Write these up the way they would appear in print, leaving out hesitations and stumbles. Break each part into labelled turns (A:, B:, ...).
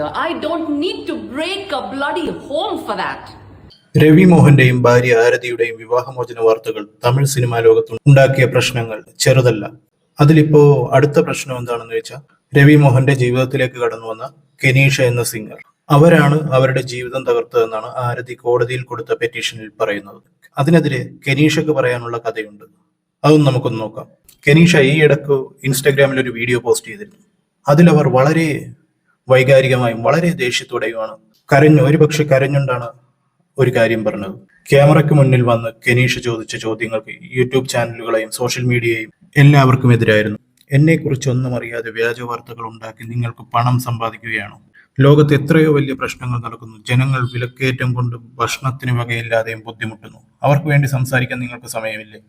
A: mother. I don't need to break a bloody home for that.
B: Ravi മോഹന്റെയും ഭാര്യ ആരതിയുടെയും വിവാഹമോചന വാർത്തകൾ Tamil cinema ലോകത്ത് ഉണ്ടാക്കിയ പ്രശ്നങ്ങൾ ചെറുതല്ല. അതിലിപ്പോ അടുത്ത പ്രശ്നം എന്താണെന്ന് വെച്ചാൽ, രവി മോഹന്റെ ജീവിതത്തിലേക്ക് കടന്നു വന്ന കെനീഷ എന്ന സിംഗർ. അവരാണ് അവരുടെ ജീവിതം തകർത്തതെന്നാണ് ആരതി കോടതിയിൽ കൊടുത്ത പെറ്റീഷനിൽ പറയുന്നത്. അതിനെതിരെ കെനീഷക്ക് പറയാനുള്ള കഥയുണ്ട്. അതും നമുക്കൊന്ന് നോക്കാം. കെനീഷ ഈ ഇടക്ക് ഇൻസ്റ്റഗ്രാമിൽ ഒരു വീഡിയോ പോസ്റ്റ് ചെയ്തിരുന്നു. അതിലവർ വളരെ വൈകാരികമായും വളരെ ദേഷ്യത്തോടെയുമാണ് ഒരുപക്ഷെ കരഞ്ഞുകൊണ്ടാണ് ഒരു കാര്യം പറഞ്ഞത്. ക്യാമറയ്ക്ക് മുന്നിൽ വന്ന് കെനീഷ ചോദിച്ച ചോദ്യങ്ങൾക്ക് യൂട്യൂബ് ചാനലുകളെയും സോഷ്യൽ മീഡിയയും എല്ലാവർക്കും എതിരായിരുന്നു. എന്നെക്കുറിച്ച് ഒന്നും അറിയാതെ വ്യാജ വാർത്തകൾ ഉണ്ടാക്കി നിങ്ങൾക്ക് പണം സമ്പാദിക്കുകയാണോ? ലോകത്ത് എത്രയോ വലിയ പ്രശ്നങ്ങൾ നടക്കുന്നു. ജനങ്ങൾ വിലക്കയറ്റം കൊണ്ട് ഭക്ഷണത്തിന് വകയില്ലാതെയും ബുദ്ധിമുട്ടുന്നു. അവർക്ക് വേണ്ടി സംസാരിക്കാൻ നിങ്ങൾക്ക് സമയമില്ലേ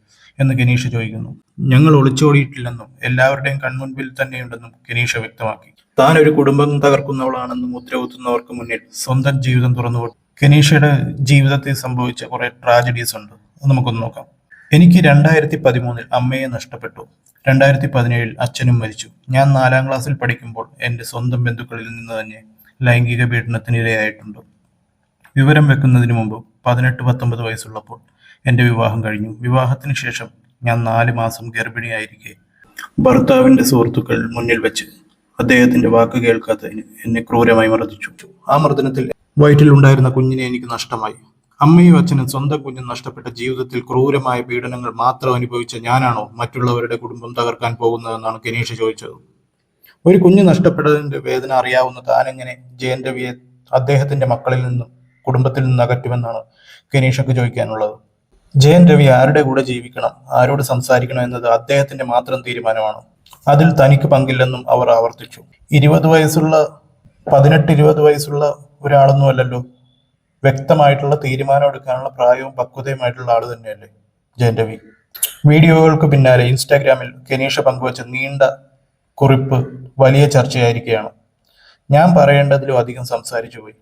B: എന്ന് കെനീഷ ചോദിക്കുന്നു. ഞങ്ങൾ ഒളിച്ചോടിയിട്ടില്ലെന്നും എല്ലാവരുടെയും കൺമുൻപിൽ തന്നെയുണ്ടെന്നും കെനീഷ വ്യക്തമാക്കി. താൻ ഒരു കുടുംബം തകർക്കുന്നവളാണെന്നും മുദ്രകുത്തുന്നവർക്ക് മുന്നിൽ സ്വന്തം ജീവിതം തുറന്നു. കെനീഷയുടെ ജീവിതത്തിൽ സംഭവിച്ച കുറെ ട്രാജഡീസ് ഉണ്ട്. അത് നമുക്കൊന്ന് നോക്കാം. എനിക്ക് 2013 അമ്മയെ നഷ്ടപ്പെട്ടു. 2017 അച്ഛനും മരിച്ചു. ഞാൻ 4ാം ക്ലാസ്സിൽ പഠിക്കുമ്പോൾ എൻ്റെ സ്വന്തം ബന്ധുക്കളിൽ നിന്ന് തന്നെ ലൈംഗിക പീഡനത്തിനിരയായിട്ടുണ്ട്. വിവരം വെക്കുന്നതിന് മുമ്പ് 18-19 വയസ്സുള്ളപ്പോൾ എൻ്റെ വിവാഹം കഴിഞ്ഞു. വിവാഹത്തിന് ശേഷം ഞാൻ 4 മാസം ഗർഭിണിയായിരിക്കെ ഭർത്താവിൻ്റെ സുഹൃത്തുക്കൾ മുന്നിൽ വെച്ച് അദ്ദേഹത്തിന്റെ വാക്ക് കേൾക്കാത്തതിന് എന്നെ ക്രൂരമായി മർദ്ദിച്ചു. ആ മർദ്ദനത്തിൽ വയറ്റിലുണ്ടായിരുന്ന കുഞ്ഞിനെ എനിക്ക് നഷ്ടമായി. അമ്മയും അച്ഛനും സ്വന്തം കുഞ്ഞും നഷ്ടപ്പെട്ട ജീവിതത്തിൽ ക്രൂരമായ പീഡനങ്ങൾ മാത്രം അനുഭവിച്ച ഞാനാണോ മറ്റുള്ളവരുടെ കുടുംബം തകർക്കാൻ പോകുന്നതെന്നാണ് കെനീഷ ചോദിച്ചത്. ഒരു കുഞ്ഞ് നഷ്ടപ്പെട്ടതിന്റെ വേദന അറിയാവുന്ന താനെങ്ങനെ ജയൻ രവിയെ അദ്ദേഹത്തിന്റെ മക്കളിൽ നിന്നും കുടുംബത്തിൽ നിന്ന് അകറ്റുമെന്നാണ് കെനീഷക്ക് ചോദിക്കാനുള്ളത്. ജയൻ രവി ആരുടെ കൂടെ ജീവിക്കണം, ആരോട് സംസാരിക്കണം എന്നത് അദ്ദേഹത്തിന്റെ മാത്രം തീരുമാനമാണ്. അതിൽ തനിക്ക് പങ്കില്ലെന്നും അവർ ആവർത്തിച്ചു. 18-20 വയസ്സുള്ള ഒരാളൊന്നുമല്ലല്ലോ. വ്യക്തമായിട്ടുള്ള തീരുമാനം എടുക്കാനുള്ള പ്രായവും പക്വതയുമായിട്ടുള്ള ആള് തന്നെയല്ലേ ജയൻ രവി. വീഡിയോകൾക്ക് പിന്നാലെ ഇൻസ്റ്റാഗ്രാമിൽ കെനീഷ പങ്കുവച്ച നീണ്ട കുറിപ്പ് വലിയ ചർച്ചയായിരിക്കുകയാണ്. ഞാൻ പറയേണ്ടതിലും അധികം സംസാരിച്ചു പോയി,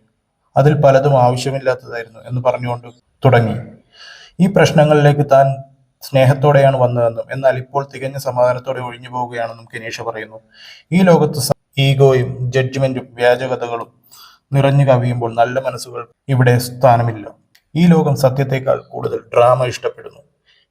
B: അതിൽ പലതും ആവശ്യമില്ലാത്തതായിരുന്നു എന്ന് പറഞ്ഞുകൊണ്ട് തുടങ്ങി. ഈ പ്രശ്നങ്ങളിലേക്ക് താൻ സ്നേഹത്തോടെയാണ് വന്നതെന്നും എന്നാൽ ഇപ്പോൾ തികഞ്ഞ സമാധാനത്തോടെ ഒഴിഞ്ഞു പോവുകയാണെന്നും കെനീഷ പറയുന്നു. ഈ ലോകത്ത് ഈഗോയും ജഡ്ജ്മെന്റും വ്യാജകഥകളും നിറഞ്ഞു കവിയുമ്പോൾ നല്ല മനസ്സുകൾ ഇവിടെ സ്ഥാനമില്ല. ഈ ലോകം സത്യത്തെക്കാൾ കൂടുതൽ ഡ്രാമ ഇഷ്ടപ്പെടുന്നു.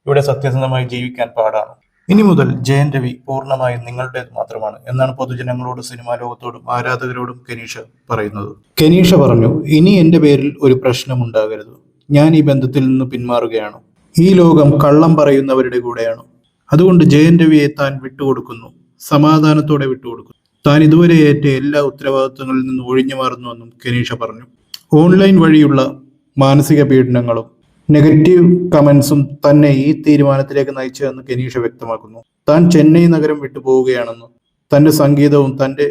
B: ഇവിടെ സത്യസന്ധമായി ജീവിക്കാൻ പാടാണ്. ഇനി മുതൽ ജയൻ രവി പൂർണ്ണമായും നിങ്ങളുടേത് മാത്രമാണ് എന്നാണ് പൊതുജനങ്ങളോടും സിനിമാ ലോകത്തോടും ആരാധകരോടും കെനീഷ പറയുന്നത്. കെനീഷ പറഞ്ഞു, ഇനി എന്റെ പേരിൽ ഒരു പ്രശ്നമുണ്ടാകരുത്. ഞാൻ ഈ ബന്ധത്തിൽ നിന്ന് പിന്മാറുകയാണ്. ഈ ലോകം കള്ളം പറയുന്നവരുടെ കൂടെയാണ്. അതുകൊണ്ട് ജയൻ രവിയെ താൻ വിട്ടുകൊടുക്കുന്നു, സമാധാനത്തോടെ വിട്ടുകൊടുക്കുന്നു. താൻ ഇതുവരെ ഏറ്റ എല്ലാ ഉത്തരവാദിത്വങ്ങളിൽ നിന്ന് ഒഴിഞ്ഞു മാറുന്നുവെന്നും കെനീഷ പറഞ്ഞു. ഓൺലൈൻ വഴിയുള്ള മാനസിക പീഡനങ്ങളും നെഗറ്റീവ് കമന്റ്സും തന്നെ ഈ തീരുമാനത്തിലേക്ക് നയിച്ചതെന്ന് കെനീഷ വ്യക്തമാക്കുന്നു. താൻ ചെന്നൈ നഗരം വിട്ടു പോവുകയാണെന്നും തന്റെ സംഗീതവും തന്റെ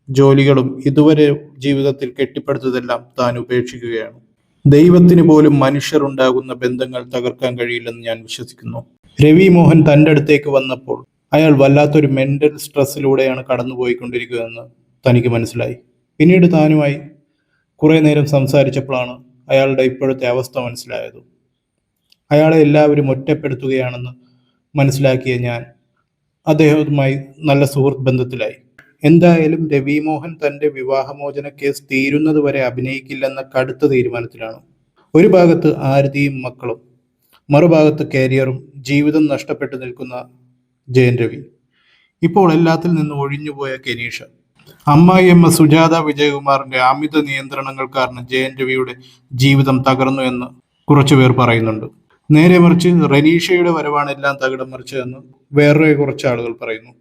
B: ജോലികളും ഇതുവരെ ജീവിതത്തിൽ കെട്ടിപ്പടുത്തതെല്ലാം താൻ ഉപേക്ഷിക്കുകയാണ്. ദൈവത്തിന് പോലും മനുഷ്യർ ഉണ്ടാകുന്ന ബന്ധങ്ങൾ തകർക്കാൻ കഴിയില്ലെന്ന് ഞാൻ വിശ്വസിക്കുന്നു. രവി മോഹൻ തൻ്റെ അടുത്തേക്ക് വന്നപ്പോൾ അയാൾ വല്ലാത്തൊരു മെന്റൽ സ്ട്രെസ്സിലൂടെയാണ് കടന്നുപോയിക്കൊണ്ടിരിക്കുകയെന്ന് തനിക്ക് മനസ്സിലായി. പിന്നീട് താനുമായി കുറെ നേരം സംസാരിച്ചപ്പോഴാണ് അയാളുടെ ഇപ്പോഴത്തെ അവസ്ഥ മനസ്സിലായത്. അയാളെ എല്ലാവരും ഒറ്റപ്പെടുത്തുകയാണെന്ന് മനസ്സിലാക്കിയ ഞാൻ അദ്ദേഹവുമായി നല്ല സുഹൃത്ത് ബന്ധത്തിലായി. എന്തായാലും രവി മോഹൻ തന്റെ വിവാഹമോചന കേസ് തീരുന്നത് വരെ അഭിനയിക്കില്ലെന്ന കടുത്ത തീരുമാനത്തിലാണ്. ഒരു ഭാഗത്ത് ആരതിയും മക്കളും, മറുഭാഗത്ത് കരിയറും ജീവിതം നഷ്ടപ്പെട്ടു നിൽക്കുന്ന ജയൻ രവി. ഇപ്പോൾ എല്ലാത്തിൽ നിന്ന് ഒഴിഞ്ഞുപോയ കെനീഷ. അമ്മായിയമ്മ സുജാത വിജയകുമാറിന്റെ അമിത നിയന്ത്രണങ്ങൾ കാരണം ജയൻ രവിയുടെ ജീവിതം തകർന്നു എന്ന് കുറച്ചുപേർ പറയുന്നുണ്ട്. നേരെ മറിച്ച് റനീഷയുടെ വരവാണ് എല്ലാം തകിടം മറിച്ചതെന്ന് വേറെ കുറച്ച് ആളുകൾ പറയുന്നു.